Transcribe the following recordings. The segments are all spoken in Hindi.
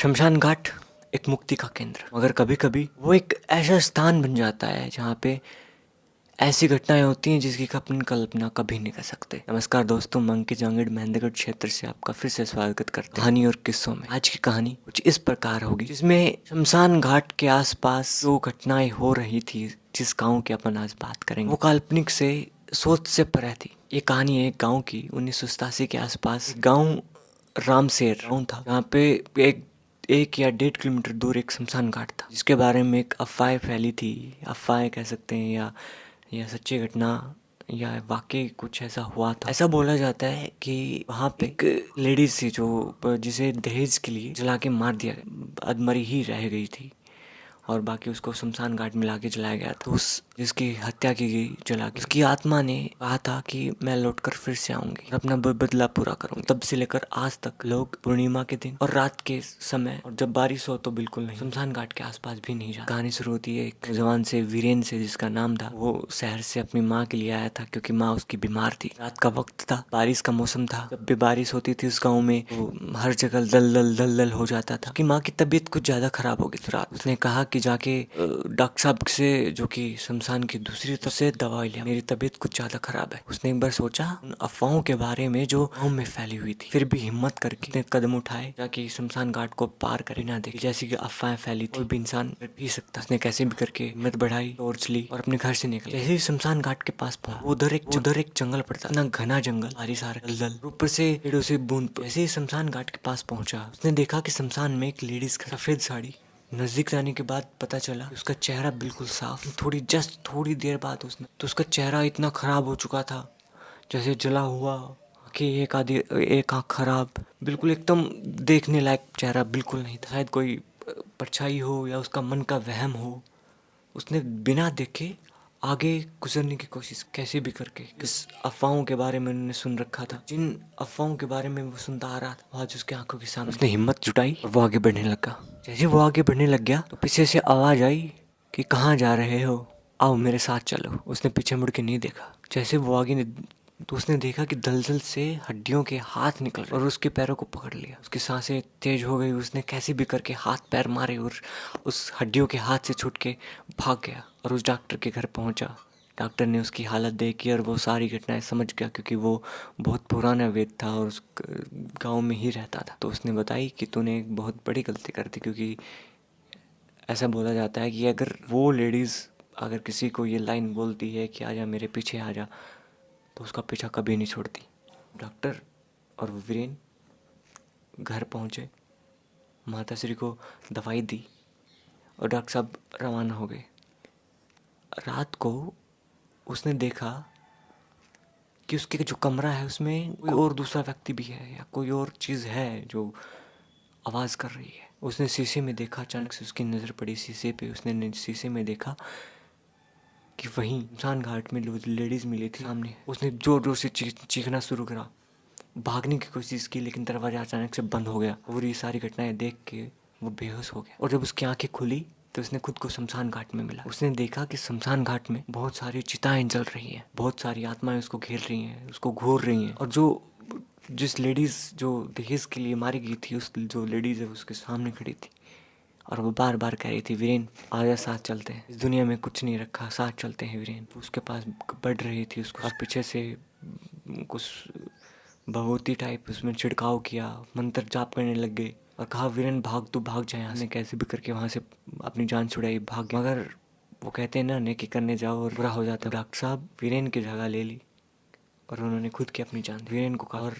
शमशान घाट एक मुक्ति का केंद्र, मगर कभी कभी वो एक ऐसा स्थान बन जाता है जहाँ पे ऐसी घटनाएं होती हैं जिसकी अपन कल्पना कभी नहीं कर सकते। नमस्कार दोस्तों, मैं अंकित जांगड़ महेंद्रगढ़ क्षेत्र से आपका फिर से स्वागत करते हैं कहानी और किस्सों में। आज की कहानी कुछ इस प्रकार होगी जिसमें शमशान घाट के आसपास जो घटनाएं हो रही थी, जिस गाँव की अपन आज बात करेंगे, वो काल्पनिक से सोच से परे थी। ये कहानी है एक गाँव की। 1987 के आसपास गाँव रामसेर गाँव था, जहाँ पे एक या 1.5 किलोमीटर दूर एक शमशान घाट था, जिसके बारे में एक अफवाह फैली थी। अफवाह कह सकते हैं या सच्ची घटना या वाकई कुछ ऐसा हुआ था। ऐसा बोला जाता है कि वहाँ पे एक लेडीज थी जो जिसे दहेज के लिए जला के मार दिया, अधमरी ही रह गई थी और बाकी उसको शमशान घाट में लाके जलाया गया था। उस जिसकी हत्या की गई जला के, उसकी आत्मा ने कहा था कि मैं लौटकर फिर से आऊंगी और अपना बदला पूरा करूंगी। तब से लेकर आज तक लोग पूर्णिमा के दिन और रात के समय और जब बारिश हो तो बिल्कुल नहीं, शमशान घाट के आसपास भी नहीं जाते। कहानी शुरू होती है एक जवान से, वीरेन से, जिसका नाम था। वो शहर से अपनी माँ के लिए आया था क्योंकि माँ उसकी बीमार थी। रात का वक्त था, बारिश का मौसम था। जब भी बारिश होती थी उस गाँव में वो हर जगह दल हो जाता था। उसकी माँ की तबीयत कुछ ज्यादा खराब हो गई थी। रात उसने कहा कि जाके डॉक्टर साहब से, जो कि शमशान की दूसरी तरफ से, दवाई लिया, मेरी तबीयत कुछ ज्यादा खराब है। उसने एक बार सोचा उन अफवाहों के बारे में जो गाँव में फैली हुई थी, फिर भी हिम्मत करके उसने कदम उठाए जाके शमशान घाट को पार करे ना देखे जैसी कि अफवाहें फैली थी। कोई भी इंसान पी सकता। उसने कैसे भी करके हिम्मत बढ़ाई, टॉर्च ली और अपने घर से निकला। जैसे ही शमशान घाट के पास पहुंचा, उधर एक जंगल पड़ता, इतना घना जंगल, भारी सारा दलदल, ऊपर से पेड़ों से बूंद। जैसे ही शमशान घाट के पास पहुंचा, उसने देखा कि शमशान में एक लेडीज सफेद साड़ी। नजदीक जाने के बाद पता चला उसका चेहरा बिल्कुल साफ। थोड़ी देर बाद उसका चेहरा इतना खराब हो चुका था जैसे जला हुआ, कि एक आँख खराब, बिल्कुल एकदम देखने लायक चेहरा बिल्कुल नहीं था। शायद कोई परछाई हो या उसका मन का वहम हो। उसने बिना देखे आगे गुजरने की कोशिश कैसे भी करके। किस अफवाहों के बारे में उन्होंने सुन रखा था, जिन अफवाहों के बारे में वो सुनता आ रहा था, आज उसके आंखों के सामने। उसने हिम्मत जुटाई और वो आगे बढ़ने लगा। जैसे वो आगे बढ़ने लग गया तो पीछे से आवाज आई कि कहाँ जा रहे हो, आओ मेरे साथ चलो। उसने पीछे मुड़ के नहीं देखा। जैसे वो आगे तो उसने देखा कि दलदल से हड्डियों के हाथ निकल रहे और उसके पैरों को पकड़ लिया। उसकी सांसें तेज हो गई। उसने कैसे भी करके हाथ पैर मारे और उस हड्डियों के हाथ से छूट के भाग गया और उस डॉक्टर के घर पहुंचा। डॉक्टर ने उसकी हालत देखी और वो सारी घटनाएं समझ गया, क्योंकि वो बहुत पुराना वैद्य था और उस गांव में ही रहता था। तो उसने बताई कि तूने एक बहुत बड़ी गलती कर दी, क्योंकि ऐसा बोला जाता है कि अगर वो लेडीज़ अगर किसी को ये लाइन बोलती है कि आजा मेरे पीछे आजा, तो उसका पीछा कभी नहीं छोड़ती। डॉक्टर और वीरेन घर पहुंचे, माता श्री को दवाई दी और डॉक्टर साहब रवाना हो गए। रात को उसने देखा कि उसके जो कमरा है उसमें कोई और दूसरा व्यक्ति भी है या कोई और चीज़ है जो आवाज़ कर रही है। उसने शीशे में देखा, अचानक से उसकी नज़र पड़ी शीशे पे। उसने शीशे में देखा कि वहीं शमशान घाट में लेडीज़ मिली थी सामने। उसने जोर जोर से चीखना शुरू करा, भागने की कोशिश की, लेकिन दरवाजा अचानक से बंद हो गया और ये सारी घटनाएं देख के वो बेहोश हो गया। और जब उसकी आंखें खुली तो उसने खुद को शमशान घाट में मिला। उसने देखा कि शमशान घाट में बहुत सारी चिताएं जल रही हैं, बहुत सारी आत्माएं उसको घेर रही हैं, उसको घूर रही हैं। और जिस लेडीज जो दहेज के लिए मारी गई थी, उस जो लेडीज है उसके सामने खड़ी थी और वो बार बार कह रही थी, वीरेन आजा साथ चलते हैं, इस दुनिया में कुछ नहीं रखा, साथ चलते हैं वीरेन। उसके पास बढ़ रही थी उसको और पीछे से कुछ भभूति टाइप उसमें छिड़काव किया, मंत्र जाप करने लग गए और कहा, वीरेन भाग, तू भाग जाए यहाँ से। कैसे भी करके वहाँ से अपनी जान छुड़ाई, भाग गया। मगर वो कहते हैं ना, नेकी करने जाओ और बुरा हो जाता है। डॉक्टर साहब वीरेन की जगह ले ली और उन्होंने खुद की अपनी जान दी। वीरेन को कहा और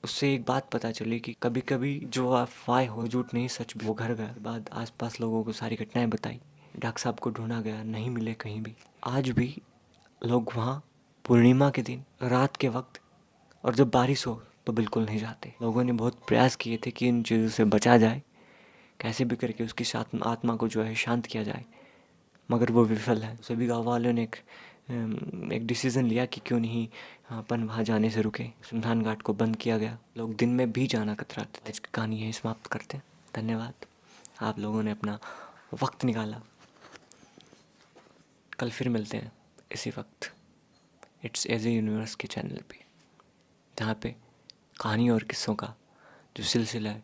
उससे एक बात पता चली कि कभी कभी जो अफवाह हो, झूठ नहीं सच भी। वो घर गया, बाद आसपास लोगों को सारी घटनाएं बताई। डॉक्टर साहब को ढूंढा गया, नहीं मिले कहीं भी। आज भी लोग वहाँ पूर्णिमा के दिन रात के वक्त और जब बारिश हो तो बिल्कुल नहीं जाते। लोगों ने बहुत प्रयास किए थे कि इन चीज़ों से बचा जाए, कैसे भी करके उसकी आत्मा को जो है शांत किया जाए, मगर वो विफल है। सभी गाँव वालों ने एक डिसीज़न लिया कि क्यों नहीं अपन वहाँ जाने से रुके। शमशान घाट को बंद किया गया। लोग दिन में भी जाना कतराते थे। आज की कहानी यही समाप्त करते हैं। धन्यवाद, आप लोगों ने अपना वक्त निकाला। कल फिर मिलते हैं इसी वक्त इट्स एज ए यूनिवर्स के चैनल पे, जहाँ पे कहानी और किस्सों का जो सिलसिला है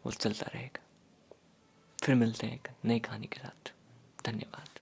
वो चलता रहेगा। फिर मिलते हैं एक नई कहानी के साथ। धन्यवाद।